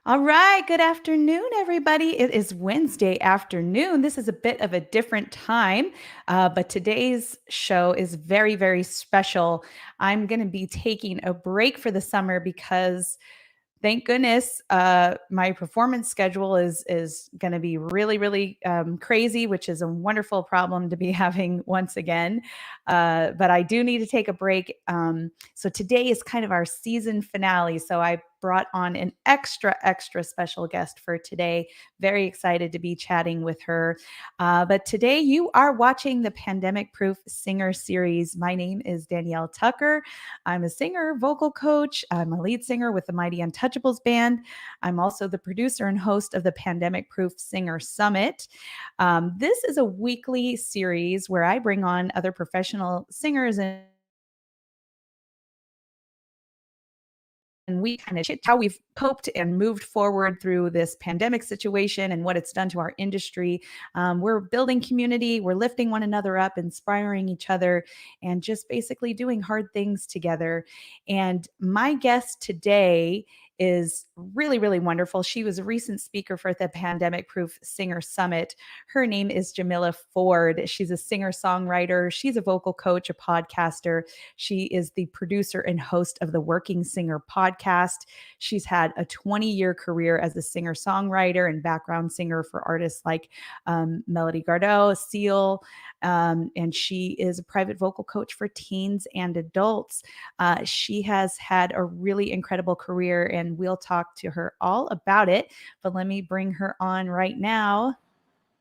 All right, good afternoon, everybody. It is Wednesday afternoon. This is a bit of a different time, but today's show is very, very special. I'm going to be taking a break for the summer because thank goodness my performance schedule is going to be really crazy, which is a wonderful problem to be having once again. But I do need to take a break. So today is kind of our season finale. So I brought on an extra special guest for today. Very excited to be chatting with her. But today you are watching the Pandemic Proof Singer Series. My name is Danielle Tucker. I'm a singer, vocal coach. I'm a lead singer with the Mighty Untouchables band. I'm also the producer and host of the Pandemic Proof Singer Summit. This is a weekly series where I bring on other professional singers and we kind of chit how we've coped and moved forward through this pandemic situation and what it's done to our industry. We're building community, we're lifting one another up, inspiring each other, and just basically doing hard things together. And my guest today is really wonderful. She was a recent speaker for the Pandemic Proof Singer Summit. Her name is Jamila Ford. She's a singer songwriter, she's a vocal coach, a podcaster. She is the producer and host of the Working Singer podcast. She's had a 20-year career as a singer-songwriter and background singer for artists like Melody Gardot, Seal, and she is a private vocal coach for teens and adults. She has had a really incredible career, and we'll talk to her all about it. But let me bring her on right now.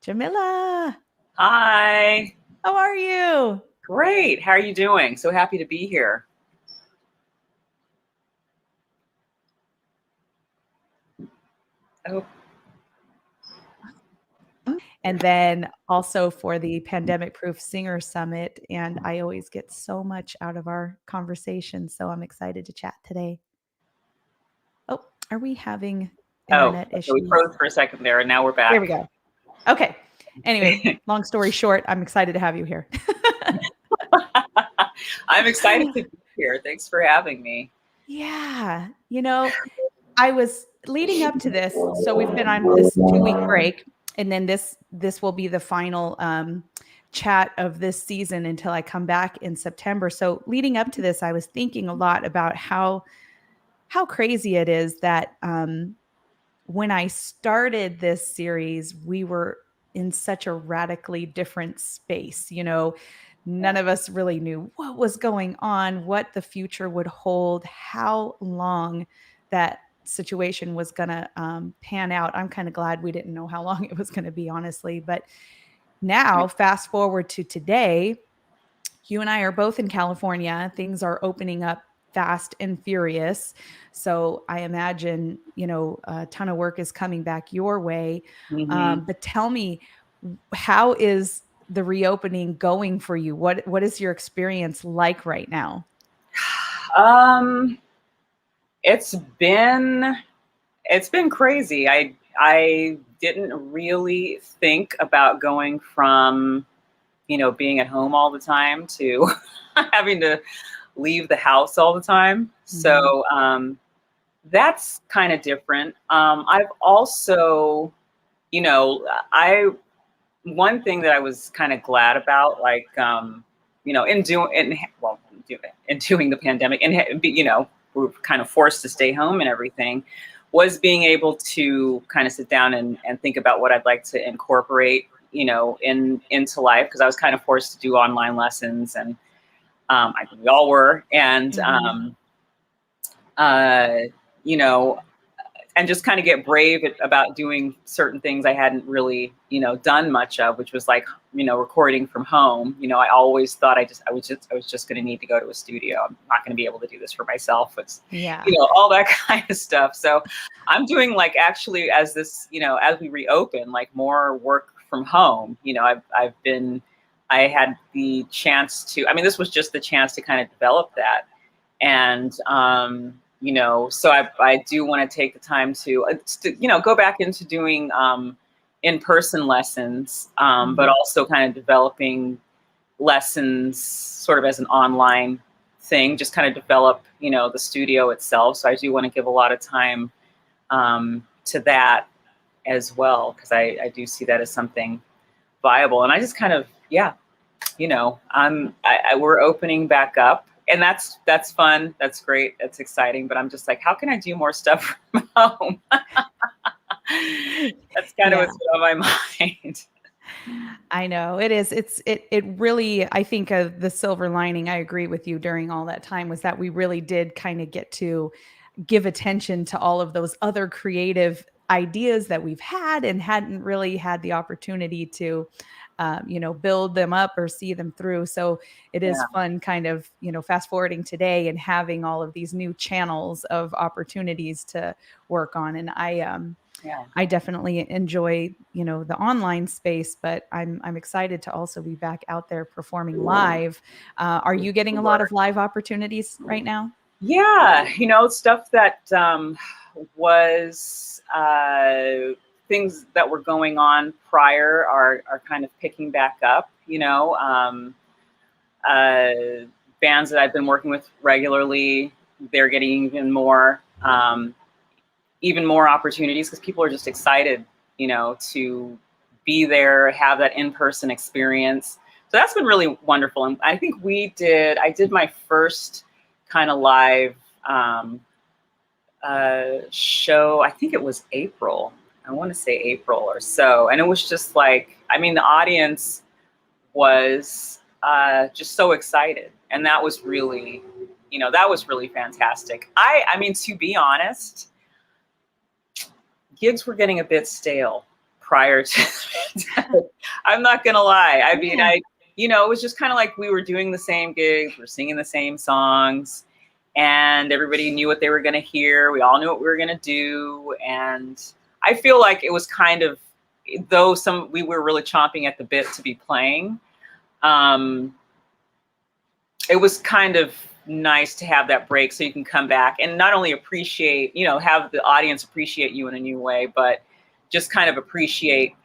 Jamila. Hi. How are you? Great. How are you doing? So happy to be here. Oh. And then also for the Pandemic Proof Singer Summit. And I always get so much out of our conversation. So I'm excited to chat today. Oh, are we having internet issues? So we froze for a second there, and now we're back. There we go. Okay. Anyway, long story short, I'm excited to have you here. I'm excited to be here. Thanks for having me. Yeah. I was leading up to this. So we've been on this 2-week break, and then this will be the final chat of this season until I come back in September. So leading up to this, I was thinking a lot about how crazy it is that when I started this series, we were in such a radically different space. None of us really knew what was going on, what the future would hold, how long that situation was going to pan out. I'm kind of glad we didn't know how long it was going to be, honestly. But now, fast forward to today, you and I are both in California. Things are opening up fast and furious. So I imagine, a ton of work is coming back your way. Mm-hmm. But tell me, how is the reopening going for you? What is your experience like right now? It's been crazy. I didn't really think about going from, being at home all the time to having to leave the house all the time. Mm-hmm. So that's kind of different. I've also, one thing that I was kind of glad about, like, in doing the pandemic, and we were kind of forced to stay home and everything, was being able to kind of sit down and think about what I'd like to incorporate, into life, because I was kind of forced to do online lessons, and I think we all were, and and just kind of get brave about doing certain things I hadn't really, done much of, which was like, recording from home. I always thought I was just going to need to go to a studio. I'm not going to be able to do this for myself. It's, all that kind of stuff. So I'm doing, like, actually, as this, as we reopen, like, more work from home. I had the chance to, this was just the chance to kind of develop that. And, so I do want to take the time to go back into doing in-person lessons, but also kind of developing lessons sort of as an online thing, just kind of develop, the studio itself. So I do want to give a lot of time to that as well, because I do see that as something viable. And I just kind of, yeah, we're opening back up, and that's fun. That's great. That's exciting. But I'm just like, how can I do more stuff from home? That's kind of Yeah. what's on my mind. I know it is. It really, I think the silver lining, I agree with you during all that time was that we really did kind of get to give attention to all of those other creative ideas that we've had and hadn't really had the opportunity to build them up or see them through. So it is Yeah, fun kind of, fast forwarding today and having all of these new channels of opportunities to work on. And yeah. I definitely enjoy, the online space, but I'm excited to also be back out there performing live. Are you getting a lot of live opportunities right now? Yeah, stuff that was things that were going on prior are kind of picking back up. Uh, bands that I've been working with regularly, they're getting even more opportunities because people are just excited, to be there, have that in-person experience. So that's been really wonderful. And I think I did my first kind of live show. I think it was April. I want to say April or so. And it was just like, I mean, the audience was just so excited. And that was really fantastic. I mean, to be honest, gigs were getting a bit stale prior to the pandemic. I'm not gonna lie. I mean, Yeah. it was just kind of like we were doing the same gigs, we're singing the same songs, and everybody knew what they were gonna hear. We all knew what we were gonna do, and I feel like it was kind of, though we were really chomping at the bit to be playing. Um, it was kind of nice to have that break so you can come back and not only appreciate, have the audience appreciate you in a new way, but just kind of appreciate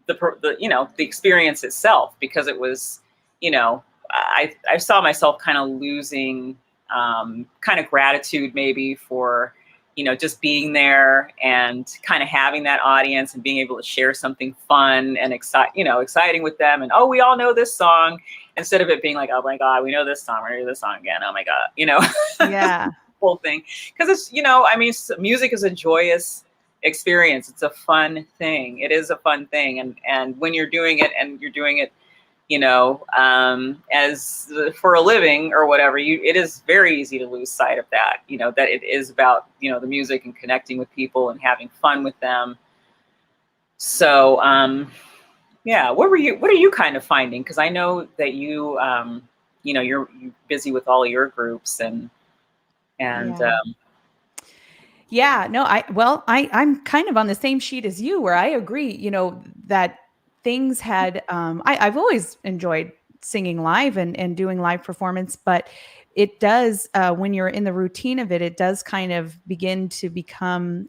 the experience itself, because it was, I saw myself kind of losing kind of gratitude maybe for, just being there and kind of having that audience and being able to share something fun and exciting with them. And, oh, we all know this song, instead of it being like, oh my God, we know this song, we're gonna do this song again. Oh my God, Yeah. whole thing. Because it's, I mean, music is a joyous experience. It's a fun thing. It is a fun thing. And when you're doing it and you're doing it, as for a living or whatever, it is very easy to lose sight of that, that it is about, the music and connecting with people and having fun with them. So, yeah, what are you kind of finding? Because I know that you're busy with all your groups and Yeah. Yeah, no, I'm kind of on the same sheet as you where I agree, that things had I've always enjoyed singing live and doing live performance, but it does when you're in the routine of it, it does kind of begin to become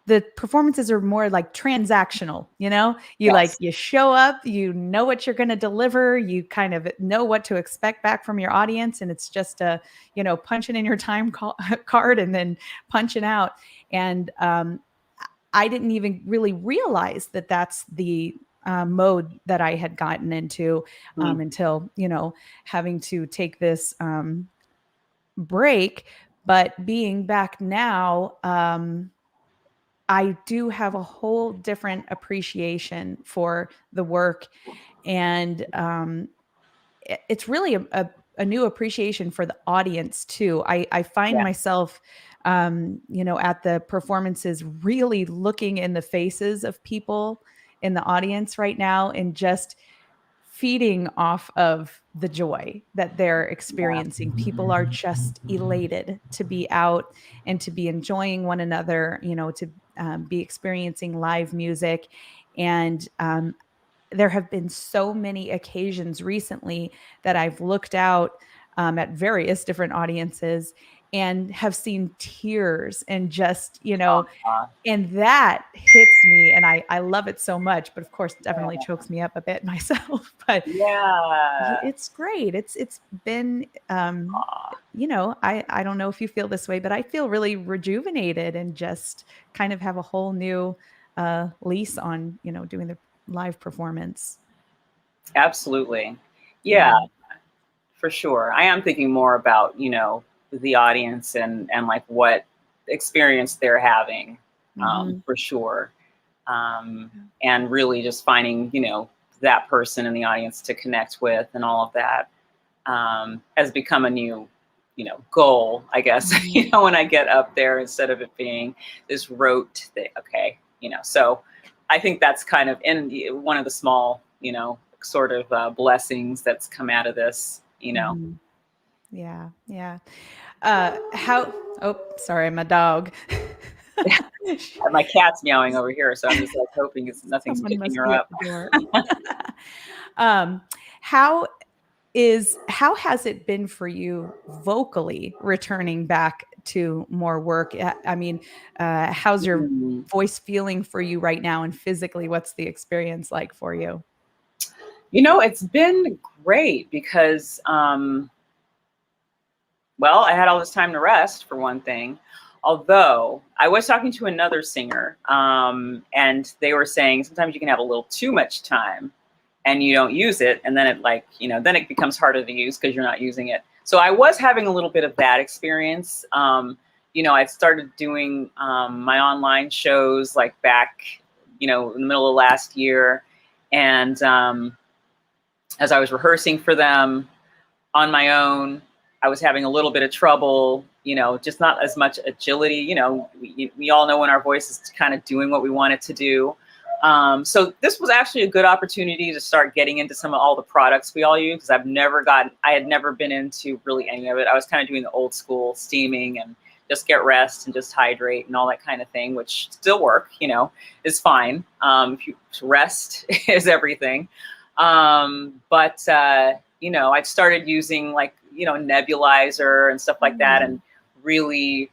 the performances are more like transactional, you like yes, you show up, you know what you're going to deliver, you kind of know what to expect back from your audience, and it's just punching in your card and then punching out. And I didn't even really realize that that's the mode that I had gotten into mm, until having to take this break. But being back now, I do have a whole different appreciation for the work, and it's really a new appreciation for the audience too. I find yeah, myself, at the performances, really looking in the faces of people in the audience right now and just feeding off of the joy that they're yeah, experiencing. People are just elated to be out and to be enjoying one another, to be experiencing live music. And there have been so many occasions recently that I've looked out at various different audiences and have seen tears and just, Uh, and that hits me, and I love it so much, but of course, definitely chokes me up a bit myself, but yeah. it's great. It's been, I don't know if you feel this way, but I feel really rejuvenated and just kind of have a whole new lease on, doing the live performance. Absolutely. Yeah, Yeah. for sure. I am thinking more about, the audience and like what experience they're having, Hmm. for sure. And really just finding, that person in the audience to connect with and all of that, has become a new, goal, I guess, Hmm. when I get up there instead of it being this rote thing. Okay. So I think that's kind of in one of the small, sort of blessings that's come out of this. Hmm. Yeah. Yeah. How, oh, sorry, my dog. My cat's meowing over here, so I'm just like hoping nothing's Someone picking must her be at up. the door. um, how how has it been for you vocally returning back to more work? I mean, how's your Mm. voice feeling for you right now, and physically, what's the experience like for you? It's been great because, well, I had all this time to rest for one thing. Although I was talking to another singer, and they were saying sometimes you can have a little too much time and you don't use it, and then then it becomes harder to use because you're not using it. So I was having a little bit of that experience. I started doing my online shows like back, in the middle of last year, and as I was rehearsing for them on my own, I was having a little bit of trouble, just not as much agility. We all know when our voice is kind of doing what we want it to do. So this was actually a good opportunity to start getting into some of all the products we all use, because I had never been into really any of it. I was kind of doing the old school steaming and just get rest and just hydrate and all that kind of thing, which still work, is fine. If you rest is everything. But I started using like, nebulizer and stuff like that, Mm. and really,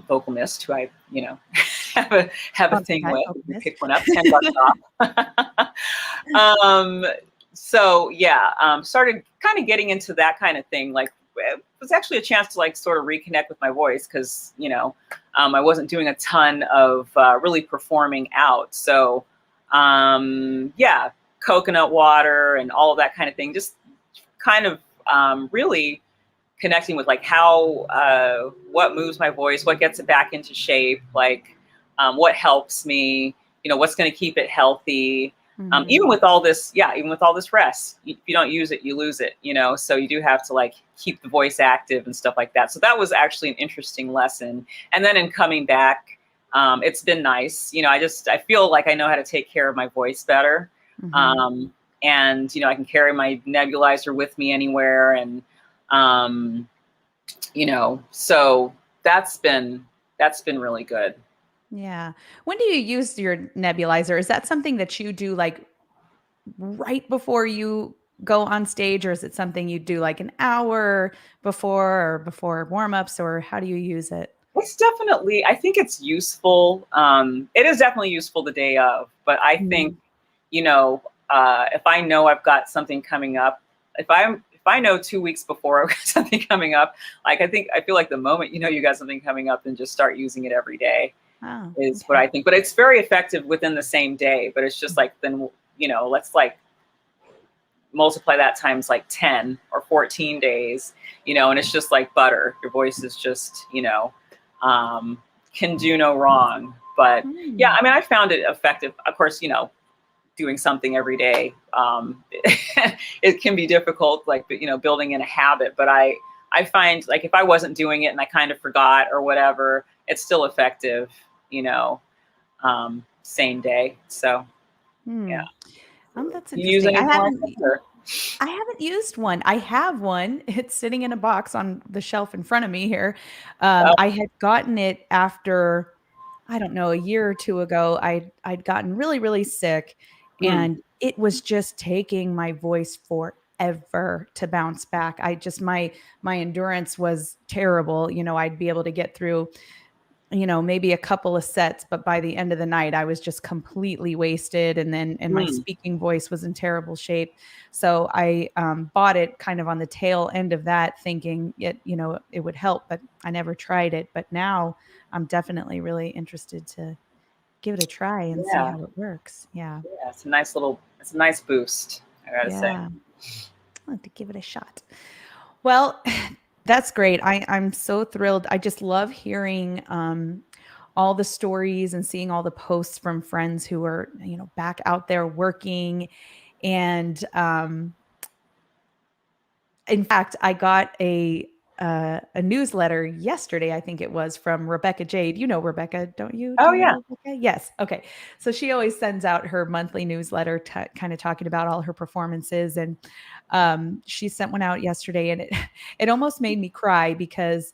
Vocal Mist, who I, have a Okay, thing hi, with. You can vocalist. pick one up, $10 off. um, so yeah, started kind of getting into that kind of thing. Like, it was actually a chance to like sort of reconnect with my voice, because I wasn't doing a ton of really performing out. So yeah, coconut water and all of that kind of thing, just kind of really connecting with like how what moves my voice, what gets it back into shape, like what helps me, what's going to keep it healthy. Mhm. Even with all this rest, if you don't use it, you lose it, so you do have to like keep the voice active and stuff like that. So that was actually an interesting lesson. And then in coming back, it's been nice. I feel like I know how to take care of my voice better. Mhm. um, and I can carry my nebulizer with me anywhere, and um, so that's been really good. Yeah. When do you use your nebulizer? Is that something that you do like right before you go on stage, or is it something you do like an hour before or before warm-ups, or how do you use it? I think it's useful. It is definitely useful the day of, but I think, Mm. if I know I've got something coming up, if I know 2 weeks before I've got something coming up, like I feel like the moment you got something coming up, then just start using it every day Oh, is what okay. I think. But it's very effective within the same day. But it's just like, then let's like multiply that times like 10 or 14 days, and it's just like butter. Your voice is just, um, can do no wrong. But yeah, Mm. I mean, I found it effective. Of course, doing something every day, it can be difficult, like, building in a habit. But I find like if I wasn't doing it and I kind of forgot or whatever, it's still effective, same day. So yeah. Hmm. That's You use interesting. anything like that? Or? I haven't used one. I have one. It's sitting in a box on the shelf in front of me here. I had gotten it after, I don't know, a year or two ago. I'd gotten really, really sick, Mm. and it was just taking my voice forever. forever to bounce back. I just my endurance was terrible. I'd be able to get through maybe a couple of sets, but by the end of the night, I was just completely wasted. And my Mm, speaking voice was in terrible shape. So I bought it kind of on the tail end of that, thinking it would help, but I never tried it. But now I'm definitely really interested to give it a try and see yeah, how it works. Yeah. yeah. It's a nice boost, I gotta say. Yeah. I'll have to give it a shot. Well, that's great. I'm so thrilled. I just love hearing all the stories and seeing all the posts from friends who are, back out there working. And in fact, I got a newsletter yesterday, I think it was from Rebecca Jade. You know Rebecca, don't you? Do Oh you know yeah. Rebecca? Yes. Okay. So she always sends out her monthly newsletter, kind of talking about all her performances, and she sent one out yesterday, and it it almost made me cry because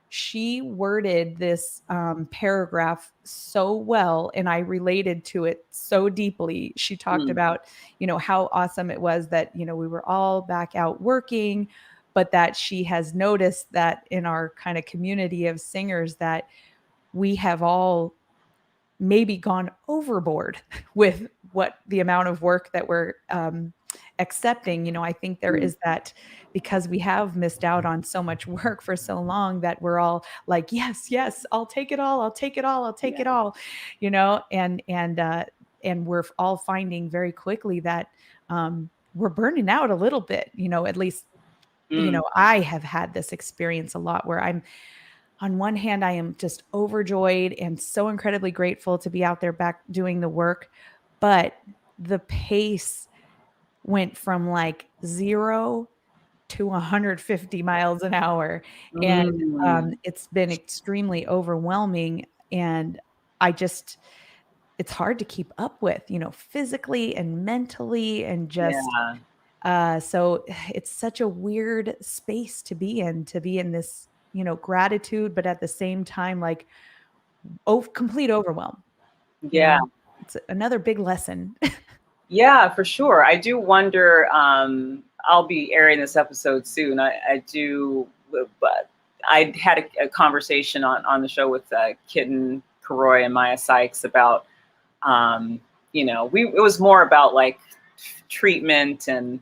she worded this paragraph so well, and I related to it so deeply. She talked Mm, about how awesome it was that we were all back out working, but that she has noticed that in our kind of community of singers that we have all maybe gone overboard with what the amount of work that we're accepting. I think there mm, is that, because we have missed out on so much work for so long, that we're all like, yes, yes, I'll take it all, I'll take it all, I'll take yeah. it all, and we're all finding very quickly that we're burning out a little bit. At least Mm, I have had this experience a lot where I'm, on one hand, I am just overjoyed and so incredibly grateful to be out there back doing the work. But the pace went from like 0 to 150 miles an hour. And mm, it's been extremely overwhelming. And I just, it's hard to keep up with, physically and mentally, and just yeah. so it's such a weird space to be in this, gratitude, but at the same time, like complete overwhelm, you Yeah. know, it's another big lesson. Yeah, for sure. I do wonder. I'll be airing this episode soon. I do, but I had a conversation on the show with Kitten Karoy and Maya Sykes about, it was more about like treatment and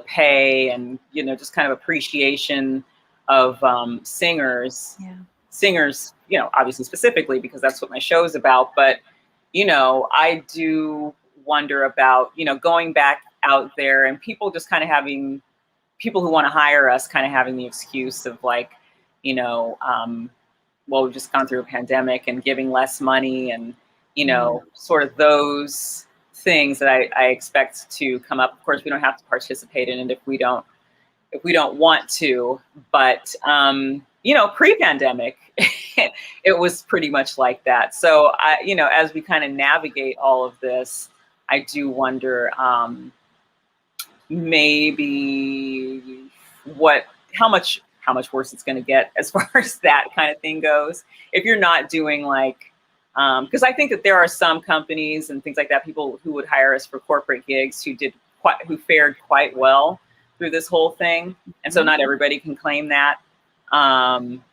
pay and just kind of appreciation of Yeah. singers, obviously specifically because that's what my show is about. But I do wonder about, going back out there and people just kind of having people who want to hire us kind of having the excuse of like, you know, um, well, we've just gone through a pandemic and giving less money and, Yeah. sort of those things that I expect to come up. Of course, we don't have to participate in it if we don't want to, but pre-pandemic, it was pretty much like that. So as we kind of navigate all of this, I do wonder maybe what how much worse it's going to get as far as that kind of thing goes. If you're not doing like because I think that there are some companies and things like that, people who would hire us for corporate gigs who fared quite well through this whole thing. And so Mhm. not everybody can claim that. Um,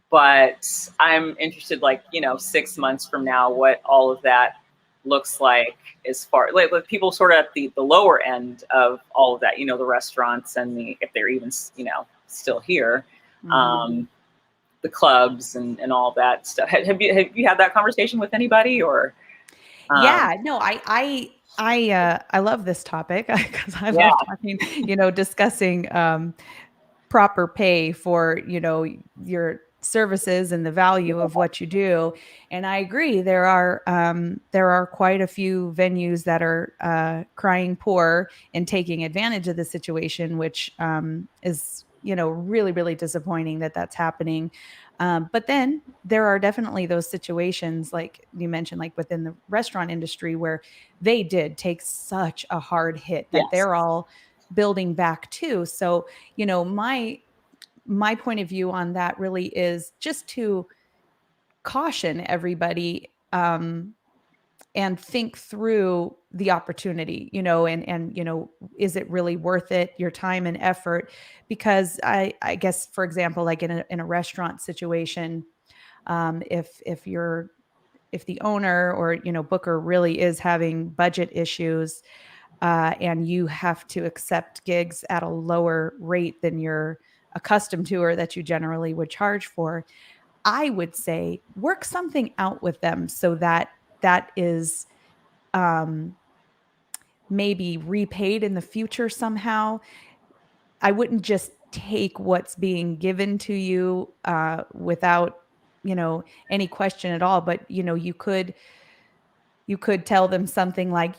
but I'm interested, like, 6 months from now, what all of that looks like as far like people sort of at the lower end of all of that, the restaurants and if they're even, still here, Mhm. um, the clubs and all that stuff. Have you had that conversation with anybody or, Yeah, no, I love this topic because I yeah, love talking, discussing proper pay for your services and the value of what you do. And I agree, there are quite a few venues that are crying poor and taking advantage of the situation, which is really really disappointing that that's happening. But then there are definitely those situations like you mentioned, like within the restaurant industry, where they did take such a hard hit that yes, they're all building back too. So my point of view on that really is just to caution everybody. and think through the opportunity, and is it really worth it, your time and effort? Because I guess, for example, like in a restaurant situation, if the owner or booker really is having budget issues, and you have to accept gigs at a lower rate than you're accustomed to or that you generally would charge for, I would say work something out with them so that that is um, maybe repaid in the future somehow. I wouldn't just take what's being given to you without any question at all. But you could tell them something like,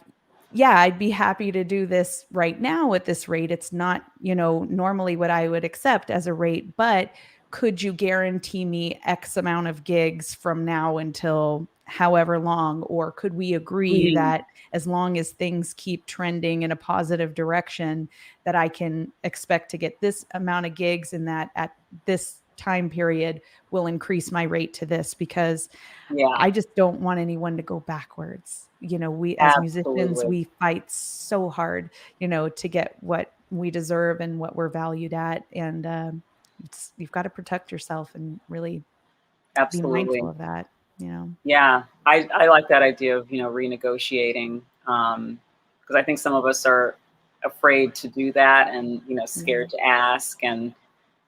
yeah, I'd be happy to do this right now at this rate. It's not, normally what I would accept as a rate, but could you guarantee me X amount of gigs from now until however long? Or could we agree Mhm. that as long as things keep trending in a positive direction, that I can expect to get this amount of gigs, and that at this time period will increase my rate to this? Because Yeah, I just don't want anyone to go backwards. We as musicians, absolutely. we fight so hard, to get what we deserve and what we're valued at. And you've got to protect yourself and really be mindful Absolutely. of that. Yeah, I like that idea of, renegotiating, because I think some of us are afraid to do that, and, Yeah. scared to ask, and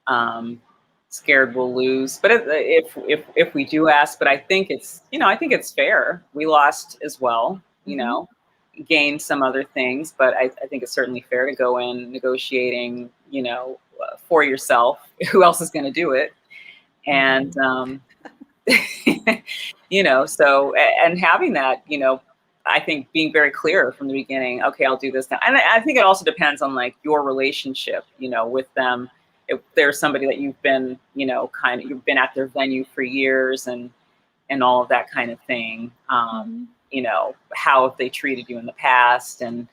um, scared we'll lose. But if we do ask, but I think it's fair. We lost as well, Hmm. gained some other things, but I think it's certainly fair to go in negotiating, for yourself. Who else is going to do it? And Nobody. and having that, I think being very clear from the beginning, okay, I'll do this now. And I think it also depends on like your relationship, with them. If there's somebody that you've been, you've been at their venue for years, and all of that kind of thing. Hmm. How have they treated you in the past, and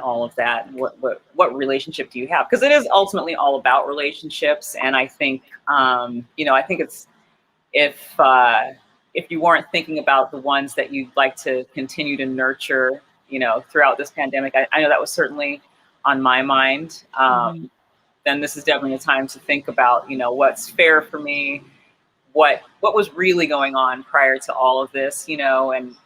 all of that. What relationship do you have? Because it is ultimately all about relationships. And I think, I think it's, if if you weren't thinking about the ones that you'd like to continue to nurture, throughout this pandemic, I know that was certainly on my mind. Hmm. Then this is definitely a time to think about, what's fair for me, what was really going on prior to all of this, and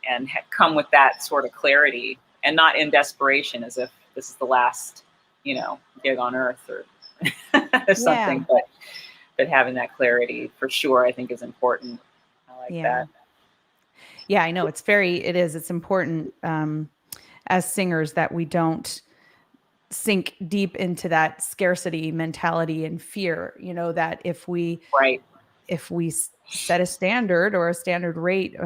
come with that sort of clarity, and not in desperation, as if this is the last, gig on earth, or or something, Yeah. but having that clarity for sure, I think is important. I like Yeah. that. Yeah. I know it's important, as singers, that we don't sink deep into that scarcity mentality and fear, that Right. if we set a standard or a standard rate,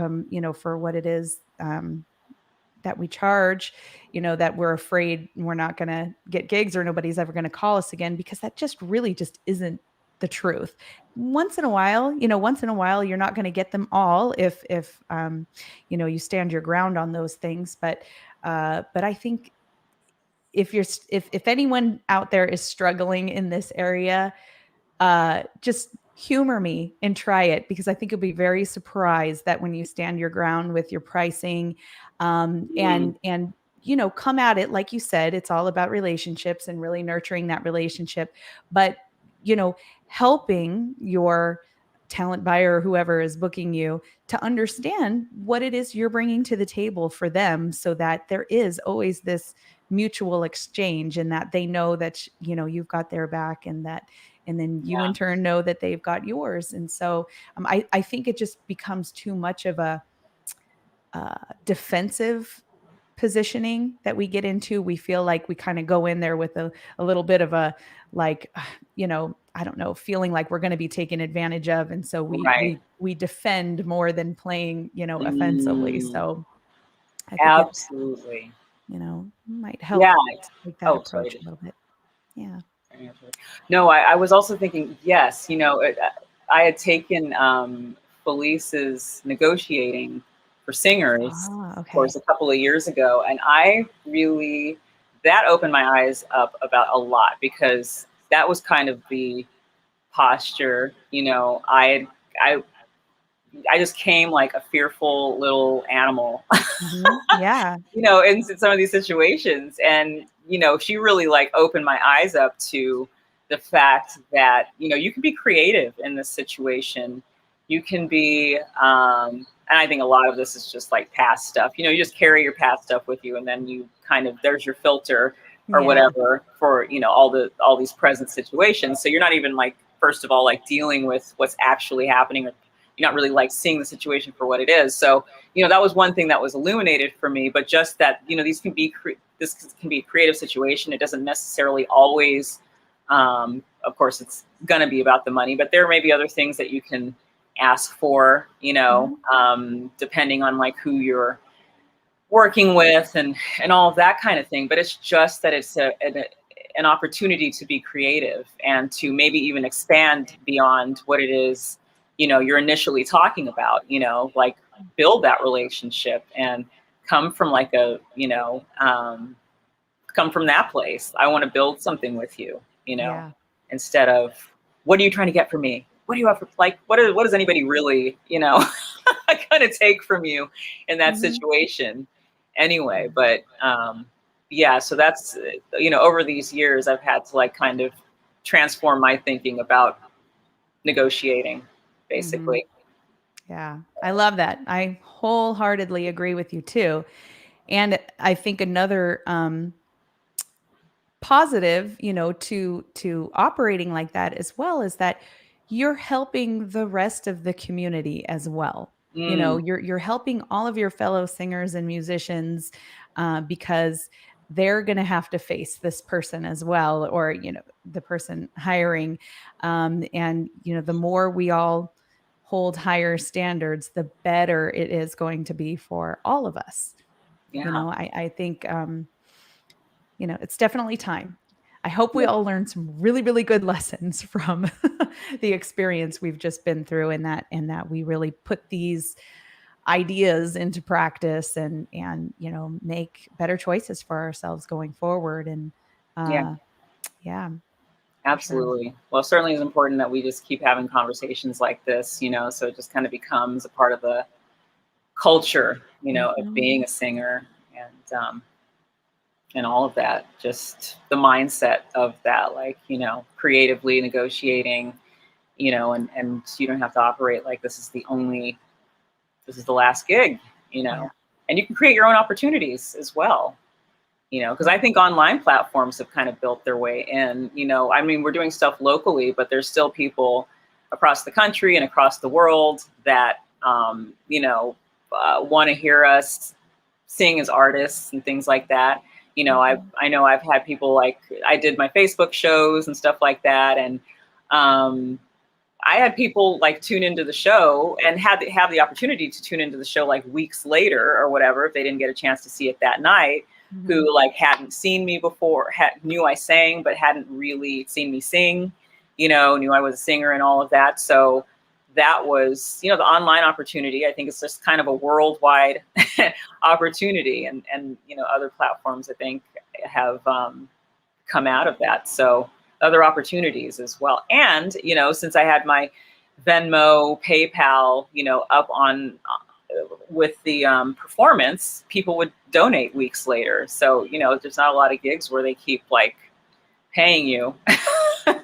for what it is, that we charge, that we're afraid we're not going to get gigs or nobody's ever going to call us again, because that just really just isn't the truth. Once in a while, you're not going to get them all if you stand your ground on those things. But I think if anyone out there is struggling in this area, just humor me and try it, because I think you'll be very surprised that when you stand your ground with your pricing, Mm, come at it like you said, it's all about relationships and really nurturing that relationship, but you know, helping your talent buyer or whoever is booking you to understand what it is you're bringing to the table for them, so that there is always this mutual exchange, and that they know that you've got their back, and then you in yeah. turn know that they've got yours. And so I think it just becomes too much of a defensive positioning that we get into. We feel like we kind of go in there with a little bit of a, like, I don't know, feeling like we're going to be taken advantage of. And so we Right. we we defend more than playing, offensively. Mm, So I think it, absolutely. might Yeah. help take that Oh, approach sorry. a little bit. Yeah. No, I was also thinking, yes, I had taken, Felice's negotiating for singers Ah, course okay. a couple of years ago, and I really, that opened my eyes up about a lot, because that was kind of the posture, I I just came like a fearful little animal, Yeah. in some of these situations. And, she really like opened my eyes up to the fact that, you can be creative in this situation. You can be, and I think a lot of this is just like past stuff. You just carry your past stuff with you, and then you kind of, there's your filter or Yeah. whatever for, all these present situations. So you're not even like, first of all, like dealing with what's actually happening, or you're not really like seeing the situation for what it is. So, that was one thing that was illuminated for me. But just that, this can be a creative situation. It doesn't necessarily always, of course, it's gonna be about the money, but there may be other things that you can ask for, Mhm. depending on like who you're working with, and all of that kind of thing. But it's just that it's an opportunity to be creative and to maybe even expand beyond what it is, you're initially talking about, like build that relationship and come from like come from that place. I want to build something with you, Yeah. instead of, what are you trying to get from me? What do you have for, like, what is anybody really, going to take from you in that Mhm. situation anyway? But yeah, so that's, over these years, I've had to like kind of transform my thinking about negotiating, Mhm. basically. Yeah. I love that. I wholeheartedly agree with you too. And I think another positive, to operating like that as well is that you're helping the rest of the community as well. Mm, You're helping all of your fellow singers and musicians because they're going to have to face this person as well, or the person hiring. And the more we all hold higher standards, the better it is going to be for all of us. yeah. I think it's definitely time. I hope we Yeah. all learn some really, really good lessons from the experience we've just been through, and that we really put these ideas into practice, and make better choices for ourselves going forward. And Yeah. uh yeah, for sure. Absolutely. Well, it certainly is important that we just keep having conversations like this, so it just kind of becomes a part of the culture, of Mhm. being a singer, and all of that. Just the mindset of that, like, creatively negotiating, and you don't have to operate like this is the last gig, Yeah. and you can create your own opportunities as well. Because I Yeah. think online platforms have kind of built their way in. I mean, we're doing stuff locally, but there's still people across the country and across the world that, want to hear us sing as artists and things like that. Mhm. I know I've had people, like, I did my Facebook shows and stuff like that, and um, I had people like tune into the show and had to have the opportunity to tune into the show like weeks later or whatever, if they didn't get a chance to see it that night, Mhm. who like hadn't seen me before, knew I sang but hadn't really seen me sing, knew I was a singer and all of that. So that was, the online opportunity. I think it's just kind of a worldwide opportunity, and other platforms, I think, have come out of that. So other opportunities as well. And, since I had my Venmo, PayPal, up on with the performance, people would donate weeks later. So, there's not a lot of gigs where they keep like paying you.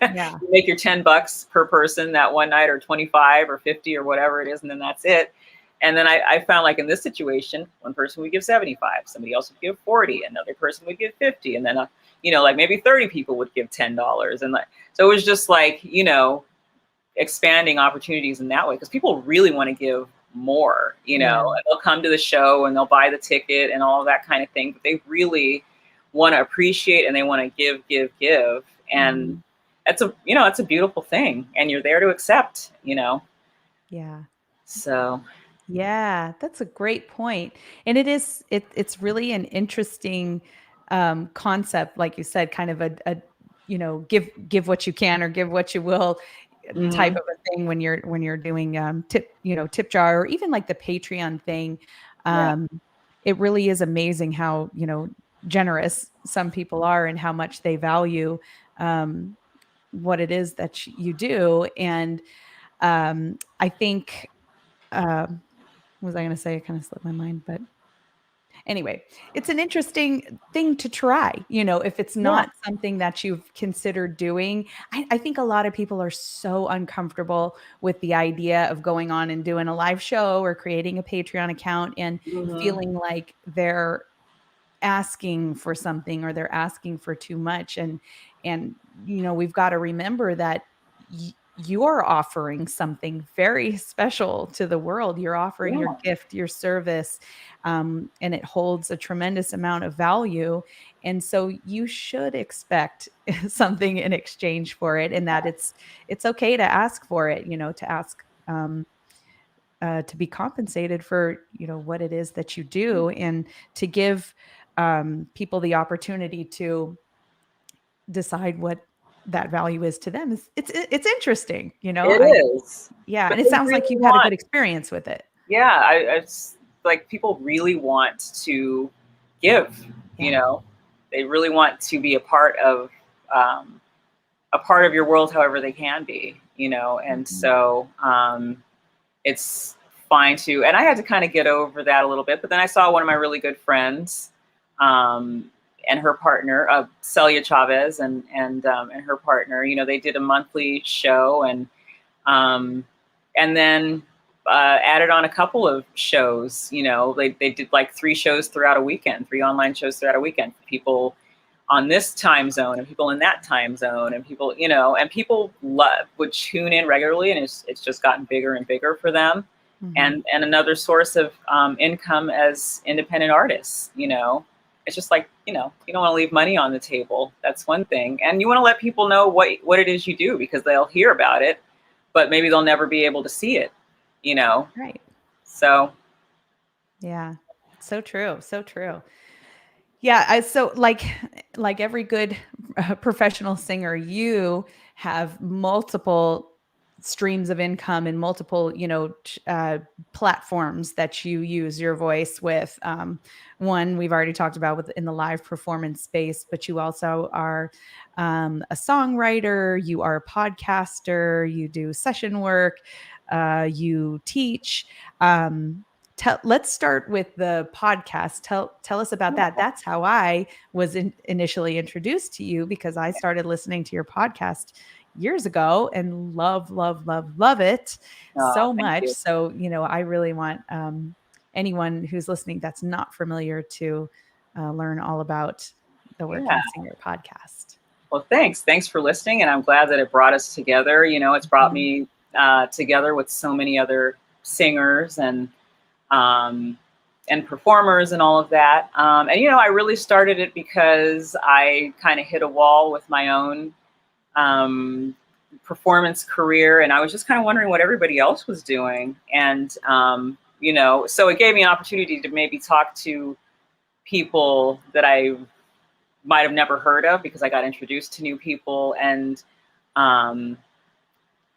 Yeah. You make your $10 per person that one night, or 25 or 50 or whatever it is, and then that's it. And then I found, like, in this situation, one person would give 75, somebody else would give 40, another person would give 50, and then like maybe 30 people would give $10. And like, so it was just like, expanding opportunities in that way, because people really want to give more, Yeah. and they'll come to the show and they'll buy the ticket and all of that kind of thing, but they really want to appreciate, and they want to give. And Mhm. it's a beautiful thing, and you're there to accept, Yeah. so Yeah, that's a great point. And it's really an interesting concept, like you said, kind of a give what you can or give what you will type mhm, of a thing when you're doing tip jar, or even like the Patreon thing. yeah, Um, it really is amazing how generous some people are and how much they value um, what it is that you do. And I think what was I going to say? It kind of slipped my mind, but anyway, it's an interesting thing to try, if it's Yeah. not something that you've considered doing. I think a lot of people are so uncomfortable with the idea of going on and doing a live show or creating a Patreon account and Hmm. feeling like they're asking for something or they're asking for too much. And we've got to remember that you're offering something very special to the world. You're offering your Yeah. gift, your service, and it holds a tremendous amount of value. And so you should expect something in exchange for it, and that it's okay to ask for it, to ask, to be compensated for what it is that you do, and to give people the opportunity to decide what that value is to them. It's interesting, It I is. yeah, But and it they sounds like really you've had a want, good experience with it. yeah, it's like people really want to give, you Yeah. know, they really want to be um, a part of your world, however they can be, and Mhm. so it's fine to, and I had to kind of get over that a little bit, but then I saw one of my really good friends, um, and her partner, Celia Chavez, and her partner, they did a monthly show, um, and then added on a couple of shows. They did like 3 shows throughout a weekend, 3 online shows throughout a weekend for people on this time zone and people in that time zone, and people, and people would tune in regularly, and it's just gotten bigger and bigger for them, Mhm. and another source of income as independent artists. It's just like, you don't want to leave money on the table. That's one thing, and you want to let people know what it is you do, because they'll hear about it, but maybe they'll never be able to see it. You know, Right. so Yeah. So true. So true. Yeah, so like every good professional singer, you have multiple streams of income and multiple, platforms that you use your voice with. One we've already talked about with in the live performance space, but you also are a songwriter, you are a podcaster, you do session work, you teach. Um, let's start with the podcast. Tell us about that. That's how I was initially introduced to you, because I started listening to your podcast years ago and love it so thank much. you. So, I really want anyone who's listening that's not familiar to learn all about the Yeah. Working Singer podcast. Well, thanks for listening, and I'm glad that it brought us together. It's brought Mhm. me together with so many other singers um, and performers and all of that. And I really started it because I kind of hit a wall with my own um, performance career, and I was just kind of wondering what everybody else was doing, and so it gave me an opportunity to maybe talk to people that I might have never heard of, because I got introduced to new people, and um,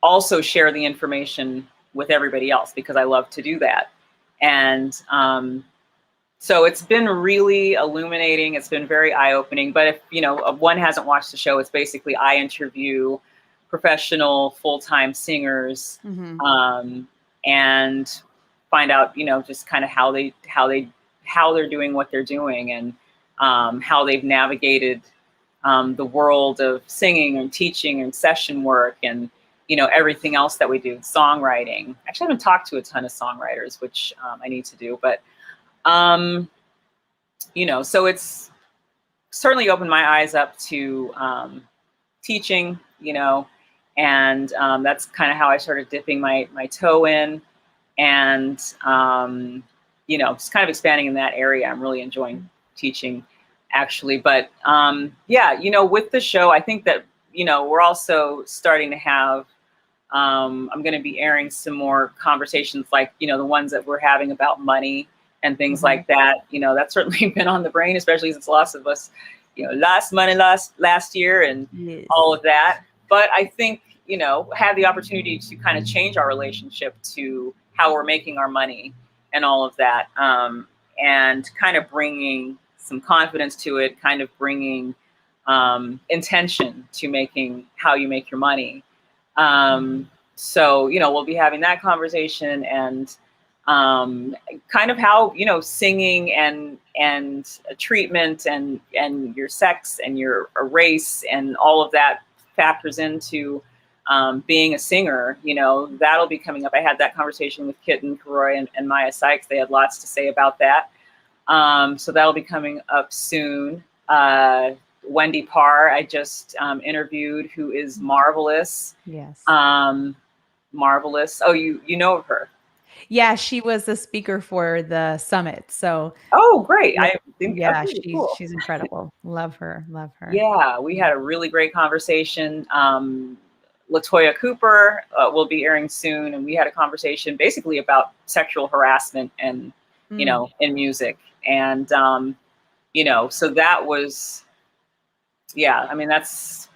also share the information with everybody else, because I love to do that. And so it's been really illuminating. It's been very eye-opening. But if one hasn't watched the show, it's basically I interview professional full-time singers, Mhm. um, and find out just kind of how they're doing what they're doing, and how they've navigated the world of singing and teaching and session work, and everything else that we do, songwriting. Actually, I haven't talked to a ton of songwriters, which I need to do, but um, so it's certainly opened my eyes up to teaching, and that's kind of how I started dipping my toe in, and just kind of expanding in that area. I'm really enjoying teaching, actually. But yeah, with the show, I think that we're also starting to have. I'm going to be airing some more conversations, like the ones that we're having about money and things Mhm. like that. That's certainly been on the brain, especially since lots of us, lost money last year and all Yes. of that. But I think had the opportunity to kind of change our relationship to how we're making our money and all of that, and kind of bringing some confidence to it, kind of bringing intention to making how you make your money. Mhm. So we'll be having that conversation, and kind of how, you know, singing and treatment and your sex and your race and all of that factors into being a singer. You know, that'll be coming up. I had that conversation with Kitten Karoy and Maya Sykes. They had lots to say about that. So that'll be coming up soon. Wendy Parr, I just interviewed, who is marvelous. Yes. Marvelous. Oh, you know of her? Yeah, she was the speaker for the summit. So Oh, great. yeah, I think, yeah, okay, cool. she's incredible. Love her, love her. Yeah, we had a really great conversation. Latoya Cooper will be airing soon, and we had a conversation basically about sexual harassment and, you Mm, know, in music. And, you know, so that was, yeah, I mean, that's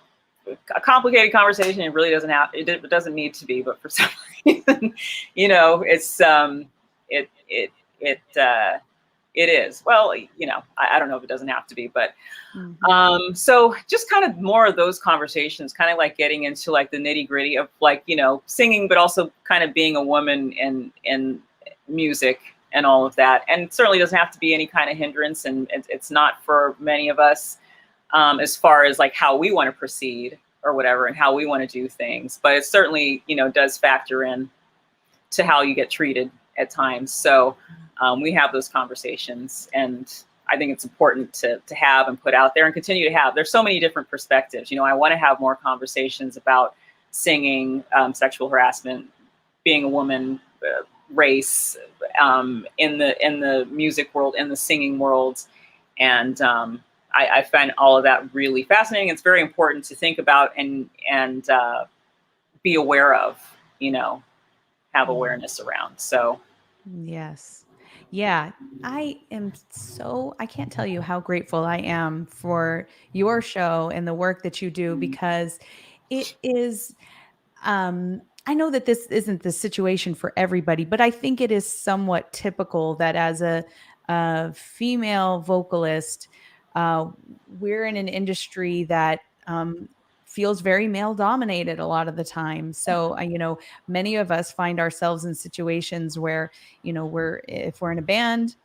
a complicated conversation. It really doesn't have, it doesn't need to be, but for some reason, you know, it's, it, it, it, it is. Well, you know, I don't know if it doesn't have to be, but mhm. so just kind of more of those conversations, kind of like getting into like the nitty gritty of like, you know, singing, but also kind of being a woman in music and all of that. And it certainly doesn't have to be any kind of hindrance. And it's not for many of us as far as like how we want to proceed or whatever and how we want to do things. But it certainly, you know, does factor in to how you get treated at times. So we have those conversations, and I think it's important to have and put out there and continue to have. There's so many different perspectives. You know, I want to have more conversations about singing, sexual harassment, being a woman, race, in the music world, in the singing world, and I find all of that really fascinating. It's very important to think about and be aware of. You know, have Yeah. awareness around. So Yes. Yeah. I can't tell you how grateful I am for your show and the work that you do, because it is, I know that this isn't the situation for everybody, but I think it is somewhat typical that as a female vocalist, uh, we're in an industry that feels very male dominated a lot of the time. So, many of us find ourselves in situations where, if we're in a band,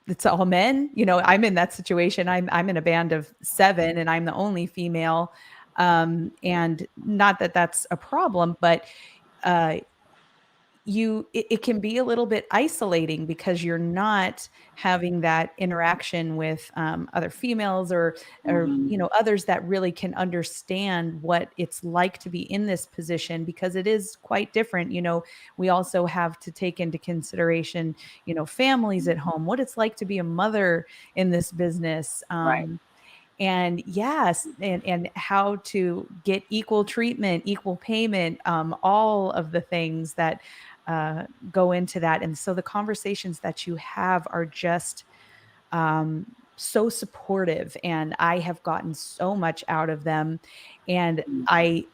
it's all men. I'm in that situation. I'm in a band of 7 and I'm the only female. And not that that's a problem, but uh, it can be a little bit isolating because you're not having that interaction with other females, or mhm, others that really can understand what it's like to be in this position, because it is quite different. We also have to take into consideration families at home, what it's like to be a mother in this business. right. And yes, and how to get equal treatment, equal payment, all of the things that go into that. And so the conversations that you have are just so supportive, and I have gotten so much out of them. And Mhm,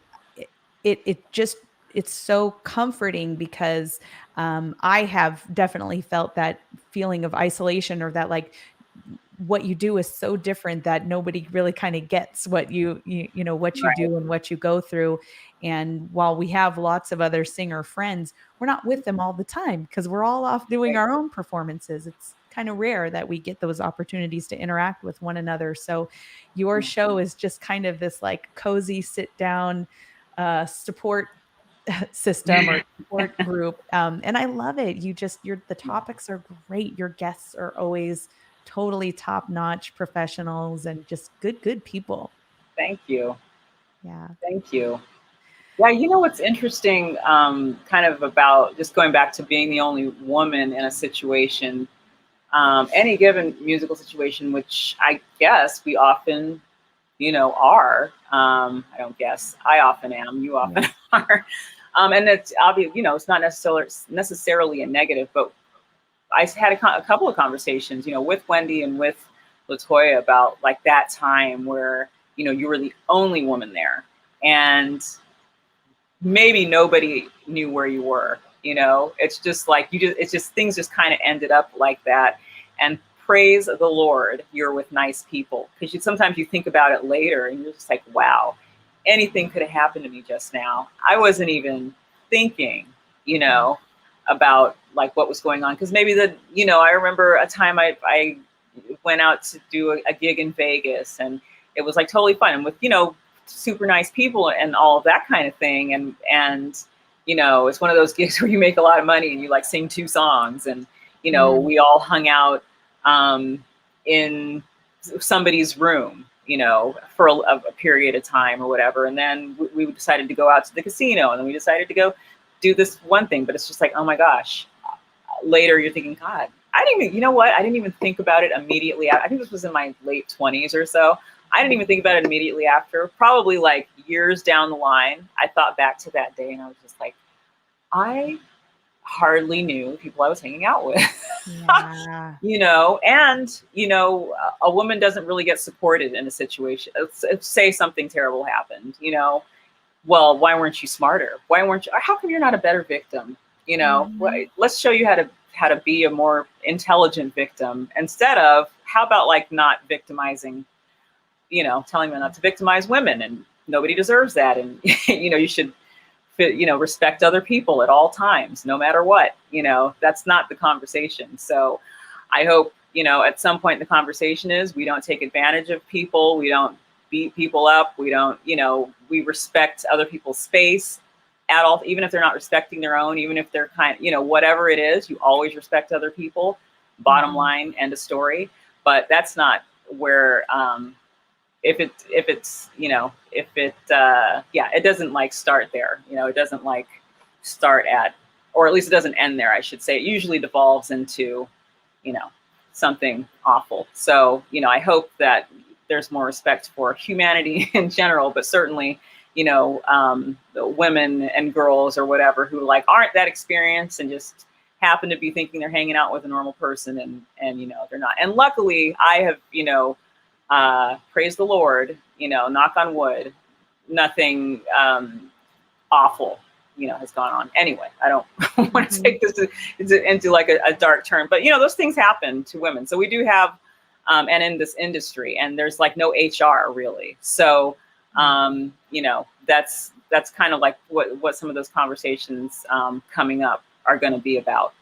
it just, it's so comforting, because I have definitely felt that feeling of isolation, or that, like, what you do is so different that nobody really kind of gets what what you right. do and what you go through. And while we have lots of other singer friends, we're not with them all the time, because we're all off doing Right. our own performances. It's kind of rare that we get those opportunities to interact with one another. So your show is just kind of this like cozy sit down support system, or support group. And I love it. The topics are great. Your guests are always totally top notch professionals and just good people. Thank you. Yeah. Thank you. Yeah, you know what's interesting, kind of about just going back to being the only woman in a situation, any given musical situation, which I guess we often, you know, are. I don't guess. I often am. You often Yeah. are. And it's obvious, you know, it's not necessarily a negative, but I had a couple of conversations, you know, with Wendy and with Latoya about like that time where, you know, you were the only woman there, and maybe nobody knew where you were. You know, it's just like it's just things just kind of ended up like that. And praise the Lord, you're with nice people, because sometimes you think about it later and you're just like, wow, anything could have happened to me just now. I wasn't even thinking, you Yeah. know. about like what was going on, because maybe I remember a time I went out to do a gig in Vegas, and it was like totally fun, and with super nice people and all of that kind of thing, and it's one of those gigs where you make a lot of money and you like sing two songs, and Mm, we all hung out in somebody's room, for a period of time or whatever. And then we decided to go out to the casino, and then we decided to go do this one thing. But it's just like, oh my gosh. Later, you're thinking, God, I didn't even, you know what? I didn't even think about it immediately. I think this was in my late 20s or so. I didn't even think about it immediately after. Probably like years down the line, I thought back to that day, and I was just like, I hardly knew people I was hanging out with. yeah. And a woman doesn't really get supported in a situation. Say something terrible happened, well, why weren't you smarter? Why weren't you, how come you're not a better victim? Mhm. Let's show you how to be a more intelligent victim, instead of, how about like not victimizing, telling them not to victimize women, and nobody deserves that, and you should respect other people at all times, no matter what. That's not the conversation. So I hope, at some point in the conversation is, we don't take advantage of people, we don't beat people up, we don't, we respect other people's space at all, even if they're not respecting their own, even if they're whatever it is, you always respect other people. Bottom Mhm. line, end of story. But that's not where, if it yeah, it doesn't like start there. It doesn't like start at, or at least it doesn't end there, I should say. It usually devolves into, you know something awful. So I hope that there's more respect for humanity in general, but certainly, the women and girls or whatever who like aren't that experienced and just happen to be thinking they're hanging out with a normal person, and they're not. And luckily, I have, praise the Lord, knock on wood, nothing awful, has gone on. Anyway, I don't want to Mhm. take this into like a dark turn, but those things happen to women. So we do have, and in this industry, and there's like no HR really. So, Mhm. that's kind of like what some of those conversations coming up are going to be about.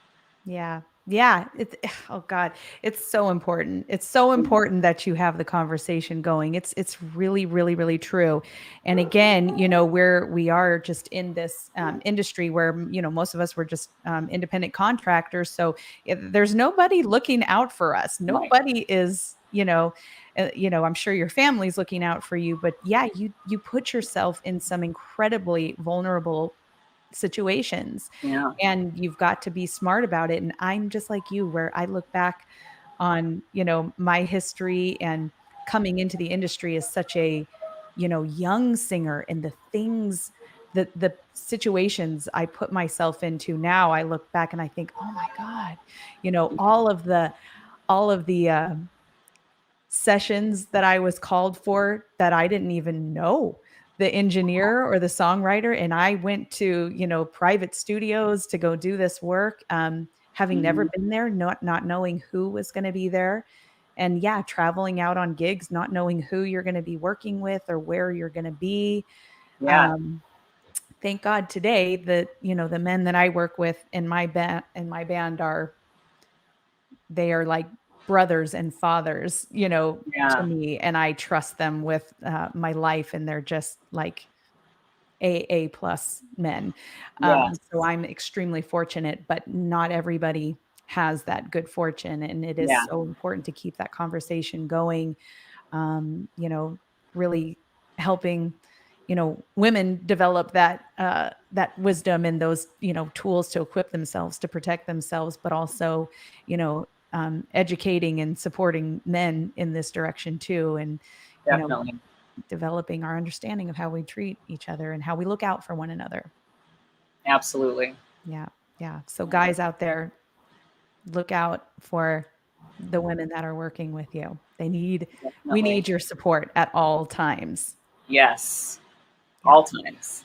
Yeah. Yeah. It's oh God, it's so important. It's so Mhm. important that you have the conversation going. It's really, really, really true. And again, we are just in this industry where most of us were just independent contractors. So there's nobody looking out for us. Right. Nobody is, I'm sure your family's looking out for you, but yeah, you put yourself in some incredibly vulnerable situations, Yeah. and you've got to be smart about it. And I'm just like you, where I look back on, my history and coming into the industry as such a, young singer, and the things, the situations I put myself into. Now I look back and I think, oh my God, all of the sessions that I was called for that I didn't even know the engineer or the songwriter. And I went to, private studios to go do this work, having never Hmm. been there, not knowing who was going to be there. And yeah, traveling out on gigs, not knowing who you're going to be working with or where you're going to be. Yeah. Um, Thank God today that, the men that I work with in my band they are like brothers and fathers, to Yeah. me, and I trust them with my life, and they're just like A plus men. So Yes. I'm extremely fortunate, but not everybody has that good fortune, and it is Yeah. so important to keep that conversation going. Really helping, women develop that wisdom and those, tools to equip themselves to protect themselves, but also, educating and supporting men in this direction too, and you know, Definitely. developing our understanding of how we treat each other and how we look out for one another. Absolutely. Yeah, yeah. So Yeah. guys out there, look out for the women that are working with you. We Definitely. need your support at all times. Yes. Yeah. All times.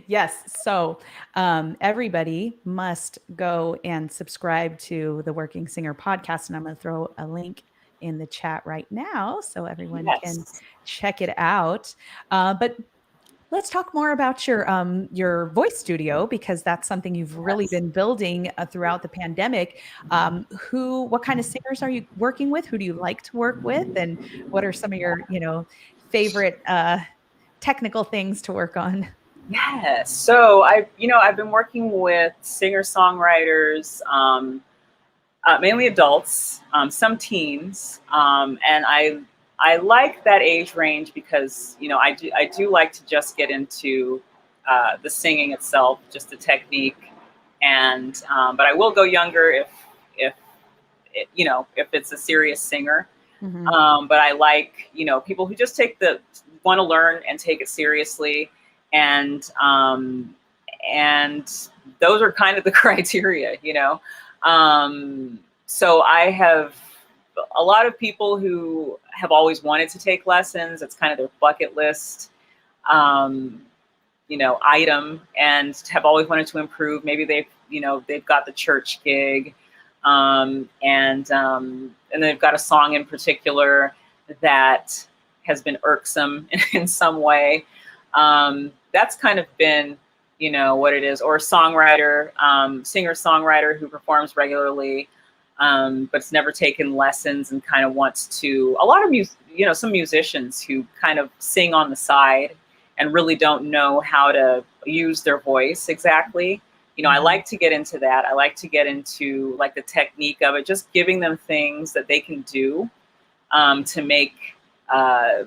Yes. So everybody must go and subscribe to the Working Singer podcast. And I'm going to throw a link in the chat right now so everyone can Yes. check it out. But Let's talk more about your voice studio, because that's something you've really Yes. been building throughout the pandemic. What kind of singers are you working with? Who do you like to work with, and what are some of your, favorite technical things to work on? Yes. So I've been working with singer-songwriters, mainly adults, some teens, and I like that age range because I do like to just get into the singing itself, just the technique, and but I will go younger if if it's a serious singer. Hmm. But I like people who just want to learn and take it seriously, and and those are kind of the criteria. So I have a lot of people who have always wanted to take lessons. It's kind of their bucket list um, item, and have always wanted to improve. Maybe they've got the church gig, and they've got a song in particular that has been irksome in some way. That's kind of been what it is, or a songwriter, singer songwriter who performs regularly, but's never taken lessons and kind of wants to. A lot of some musicians who kind of sing on the side and really don't know how to use their voice exactly. I Hmm. like to get into that. I like to get into like the technique of it, just giving them things that they can do to make uh,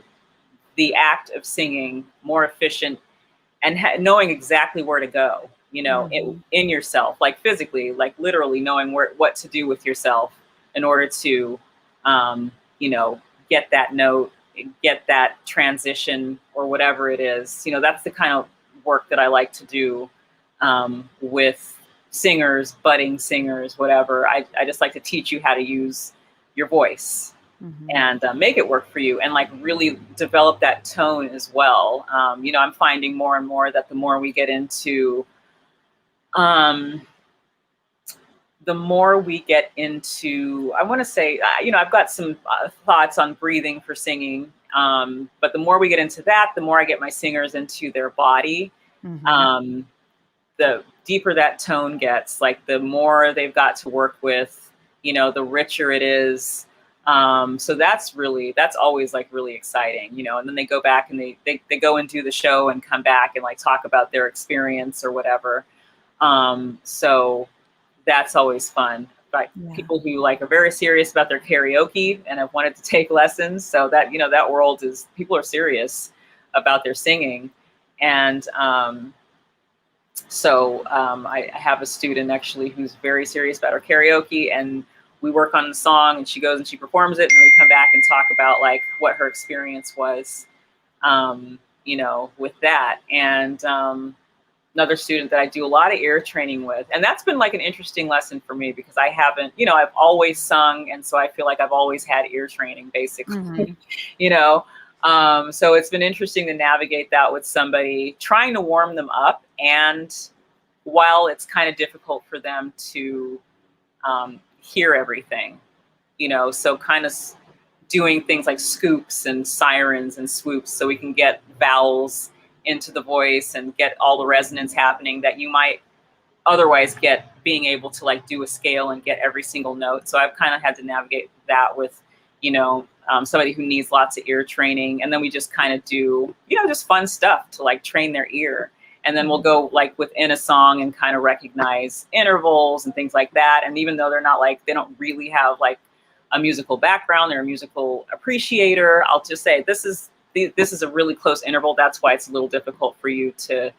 the act of singing more efficient, and knowing exactly where to go, Hmm. in yourself, like physically, like literally knowing what to do with yourself in order to, um, you know, get that note, get that transition, or whatever it is. That's the kind of work that I like to do with singers, budding singers, whatever. I just like to teach you how to use your voice Hmm. and make it work for you, and like really develop that tone as well. I'm finding more and more that the more we get into um, the more we get into, I want to say, I've got some thoughts on breathing for singing, but the more we get into that, the more I get my singers into their body. Hmm. um, the deeper that tone gets, like the more they've got to work with, the richer it is. So that's always like really exciting, and then they go back and they go and do the show and come back and like talk about their experience or whatever. So that's always fun. Like Yeah. people who like are very serious about their karaoke and have wanted to take lessons. So that world is, people are serious about their singing. And I have a student actually who's very serious about her karaoke, and we work on the song, and she goes and she performs it, and then we come back and talk about like what her experience was, with that. And another student that I do a lot of ear training with, and that's been like an interesting lesson for me because I haven't, I've always sung, and so I feel like I've always had ear training, basically. Hmm. you know. So it's been interesting to navigate that with somebody, trying to warm them up, and while it's kind of difficult for them to hear everything, so kind of doing things like scoops and sirens and swoops so we can get vowels into the voice and get all the resonance happening that you might otherwise get being able to like do a scale and get every single note. So I've kind of had to navigate that with, somebody who needs lots of ear training. And then we just kind of do, just fun stuff to like train their ear. And then we'll go like within a song and kind of recognize intervals and things like that. And even though they're not like, they don't really have like a musical background, they're a musical appreciator, I'll just say, this is a really close interval. That's why it's a little difficult for you to,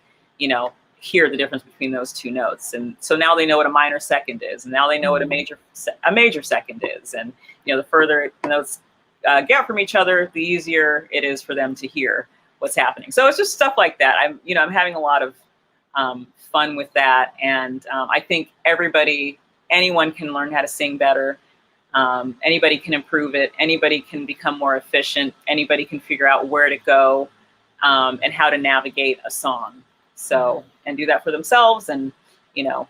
hear the difference between those two notes. And so now they know what a minor second is, and now they know what a Hmm. major second is. And the further notes get from each other, the easier it is for them to hear what's happening. So it's just stuff like that. I'm having a lot of fun with that, and I think anyone can learn how to sing better. Anybody can improve it. Anybody can become more efficient. Anybody can figure out where to go, and how to navigate a song. So, and do that for themselves. And, then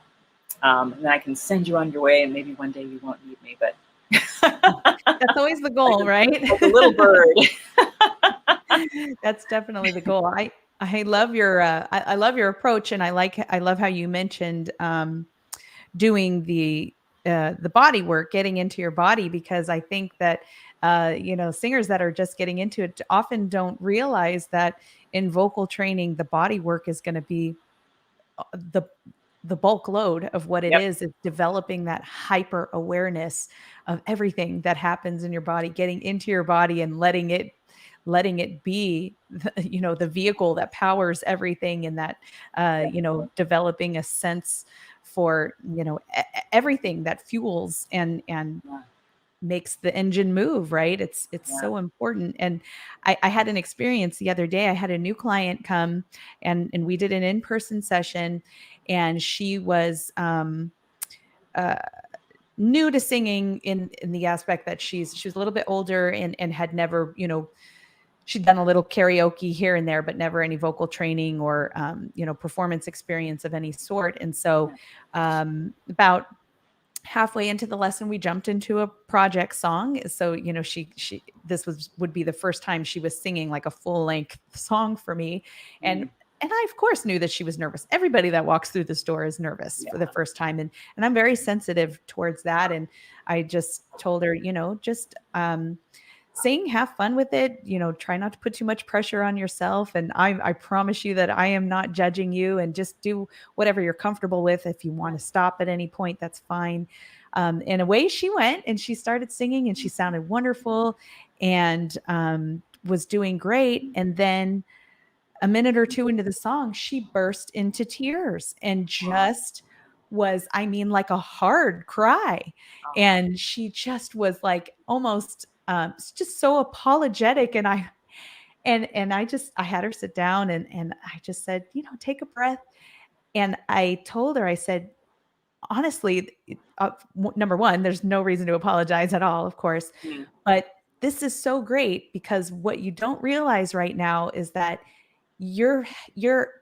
I can send you on your way, and maybe one day you won't need me, but That's always the like goal, right? a little bird. That's definitely the goal. I love your approach, and I love how you mentioned doing the body work, getting into your body, because I think that singers that are just getting into it often don't realize that in vocal training, the body work is going to be the bulk load of what it Yep. is developing that hyper awareness of everything that happens in your body, getting into your body and letting it be the vehicle that powers everything, and that developing a sense for everything that fuels and Yeah. makes the engine move, right? It's Yeah. so important. And I had an experience the other day. I had a new client come, and we did an in-person session, and she was uh new to singing in the aspect that she was a little bit older, and had never, she'd done a little karaoke here and there, but never any vocal training or performance experience of any sort. And so about halfway into the lesson, we jumped into a project song. So she this would be the first time she was singing like a full length song for me. and Mm. and I, of course, knew that she was nervous. Everybody that walks through this door is nervous for the Yeah. first time, and I'm very sensitive towards that. And I just told her, just sing, have fun with it, try not to put too much pressure on yourself. And I promise you that I am not judging you, and just do whatever you're comfortable with. If you want to stop at any point, that's fine. And away she went, and she started singing, and she sounded wonderful, and was doing great. And then a minute or two into the song, she burst into tears and just was, I mean, like a hard cry. Oh, And she just was like almost just so apologetic. And I had her sit down, and I just said, take a breath. And I told her, I said, honestly, number one, there's no reason to apologize at all, of course. mm, But this is so great, because what you don't realize right now is that you're you're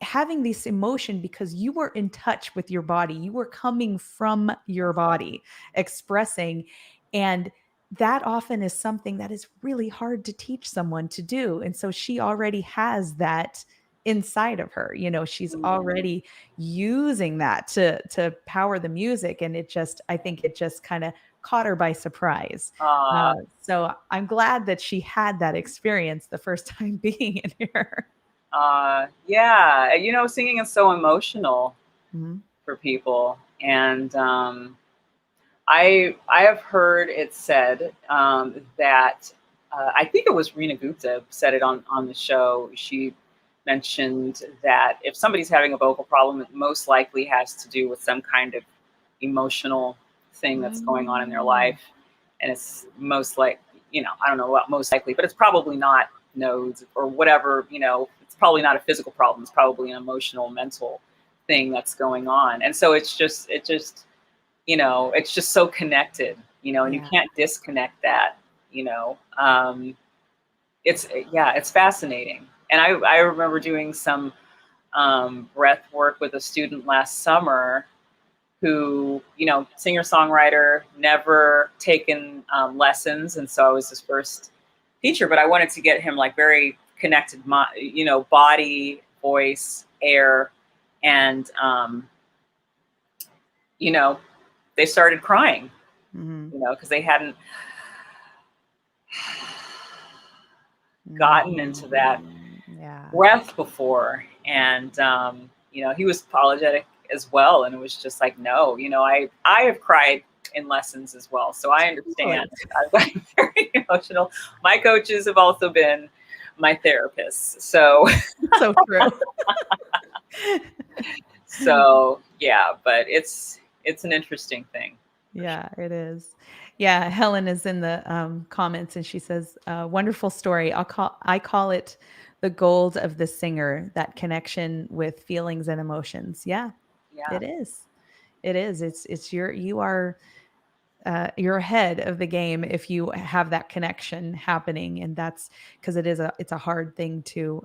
having this emotion because you were in touch with your body. You were coming from your body, expressing. And that often is something that is really hard to teach someone to do. And so she already has that inside of her. She's mm. already using that to power the music. And I think it just kind of caught her by surprise. Uh, So I'm glad that she had that experience the first time being in here. yeah. Singing is so emotional Mhm. for people, and I have heard it said that I think it was Rena Gupta said it on the show. She mentioned that if somebody's having a vocal problem, it most likely has to do with some kind of emotional thing that's going on in their Mm. life, and it's most like, I don't know what most likely, but it's probably not nodes or whatever. It's probably not a physical problem. It's probably an emotional, mental thing that's going on, and so it's just so connected, and you Yeah. can't disconnect that. you know um it's yeah, it's fascinating. And I remember doing some breath work with a student last summer who, singer songwriter, never taken lessons, and so I was his first teacher, but I wanted to get him like very connected, body, voice, air. And you know they started crying, Mhm. because they hadn't gotten into that Mhm. Yeah. breath before. And he was apologetic as well, and it was just like, no, I have cried in lessons as well, so I understand. Totally. I've gotten very emotional. My coaches have also been my therapists, so So true. so yeah, but it's an interesting thing for sure. Yeah, it is. Yeah, Helen is in the comments, and she says, "Wonderful story. I call it the gold of the singer. That connection with feelings and emotions." Yeah, Yeah. it is. It is. You are you're ahead of the game if you have that connection happening, and that's because it's a hard thing to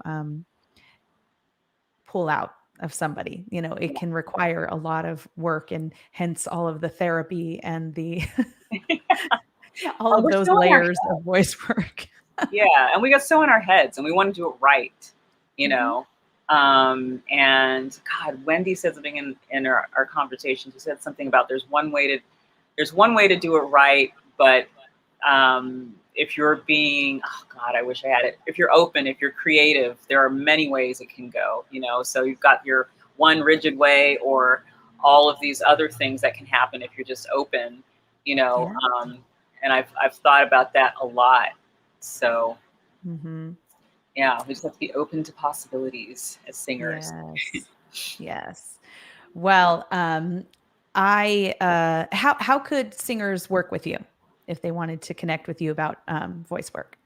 pull out of somebody. It can require a lot of work, and hence all of the therapy and the all And of we're those still in our layers of voice work. Yeah, and we got so in our heads, and we want to do it right. you Hmm. know. And God, Wendy said something in our conversation. She said something about there's one way to do it right, but if you're being, oh God, I wish I had it. If you're open, if you're creative, there are many ways it can go, you know. So you've got your one rigid way, or all of these other things that can happen if you're just open, you know. Yeah. And I've thought about that a lot. So Hmm. yeah, we just have to be open to possibilities as singers. Yes. Yes. Well, I how could singers work with you if they wanted to connect with you about voice work?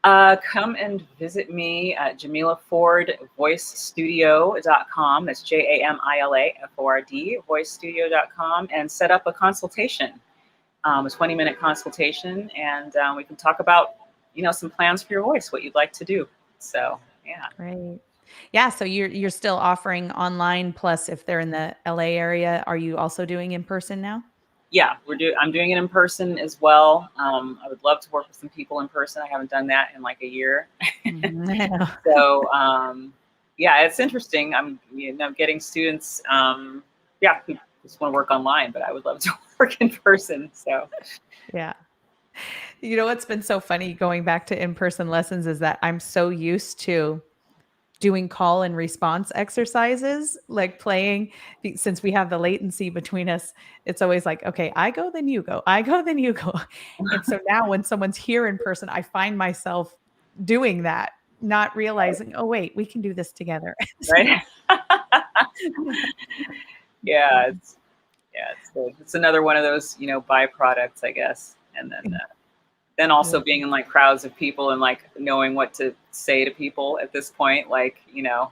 Come and visit me at Jamila Ford voicestudio.com. That's JamilafORD, voicestudio.com, and set up a consultation, a 20-minute consultation, and we can talk about, you know, some plans for your voice, what you'd like to do. So, yeah. Great. Yeah, so you're still offering online, plus if they're in the LA area, are you also doing in person now? Yeah, I'm doing it in person as well. I would love to work with some people in person. I haven't done that in like a year. Mhm. I know. So yeah, it's interesting. I'm, you know, getting students, yeah, who just want to work online, but I would love to work in person. So Yeah. You know what's been so funny going back to in-person lessons is that I'm so used to doing call and response exercises, like playing since we have the latency between us, it's always like, okay, I go, then you go, I go, then you go. And so now when someone's here in person, I find myself doing that, not realizing, oh, wait, we can do this together. right. Yeah, it's good. It's another one of those, you know, byproducts, I guess. And then Yeah. also being in like crowds of people and like knowing what to say to people at this point, like, you know,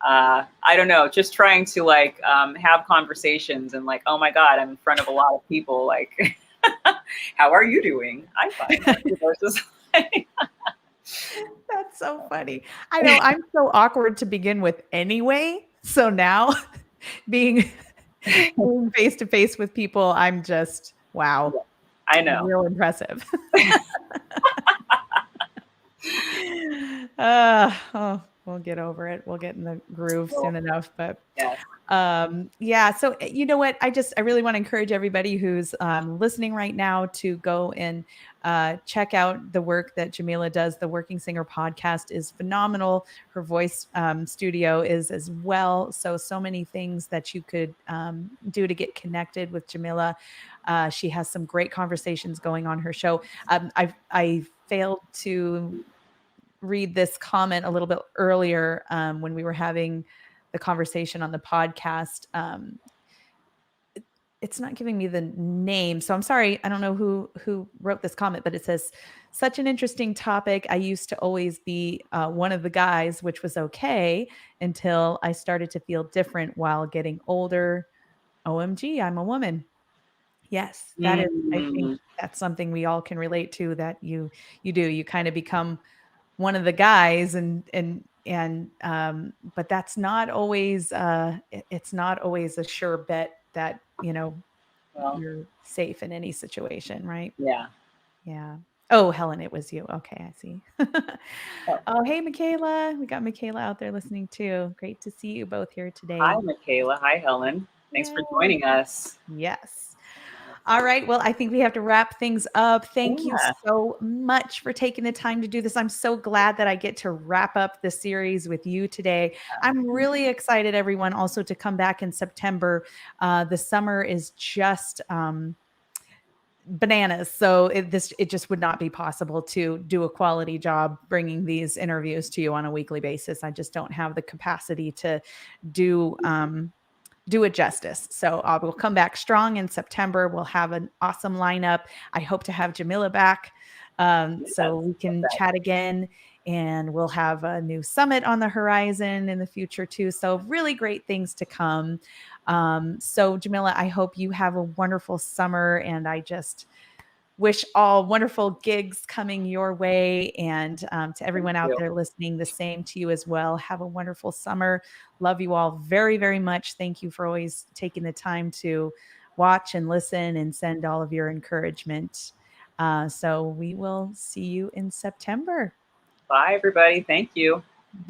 I don't know, just trying to like have conversations and like, oh my God, I'm in front of a lot of people. Like, how are you doing? I'm fine. You know, it's just like, That's so funny. I know I'm so awkward to begin with anyway. So now being being face to face with people, I'm just wow, yeah, I know. real impressive. Oh, we'll get over it. We'll get in the groove Well, soon enough. But yes. yeah, so you know what? I really want to encourage everybody who's listening right now to go and check out the work that Jamila does. The Working Singer podcast is phenomenal. Her voice studio is as well. So many things that you could do to get connected with Jamila. She has some great conversations going on her show. I failed to read this comment a little bit earlier when we were having the conversation on the podcast. It's not giving me the name, so I'm sorry. I don't know who wrote this comment, but it says, "Such an interesting topic. I used to always be one of the guys, which was okay until I started to feel different while getting older. OMG, I'm a woman." Yes, that is. I think Mm, that's something we all can relate to. That you do. You kind of become one of the guys and but that's not always it's not always a sure bet that well, you're safe in any situation, right? yeah. Yeah. Oh, Helen, it was you. Okay, I see. Oh, Oh, hey, Michaela, we got Michaela out there listening too. Great to see you both here hi, today. Michaela. Hi, Helen. Thanks Yeah. for joining us. Yes. All right. Well, I think we have to wrap things up. Thank you Yeah. so much for taking the time to do this. I'm so glad that I get to wrap up the series with you today. I'm really excited, everyone, also to come back in September. The summer is just bananas. So it just would not be possible to do a quality job bringing these interviews to you on a weekly basis. I just don't have the capacity to do do it justice. So we'll come back strong in September. We'll have an awesome lineup. I hope to have Jamila back Yes. so we Love can that. chat again. And we'll have a new summit on the horizon in the future, too. So, really great things to come. So, Jamila, I hope you have a wonderful summer. And I just wish all wonderful gigs coming your way. And to Thank everyone out you. there listening, the same to you as well. Have a wonderful summer. Love you all very, very much. Thank you for always taking the time to watch and listen and send all of your encouragement. So we will see you in September. Bye, everybody. Thank you.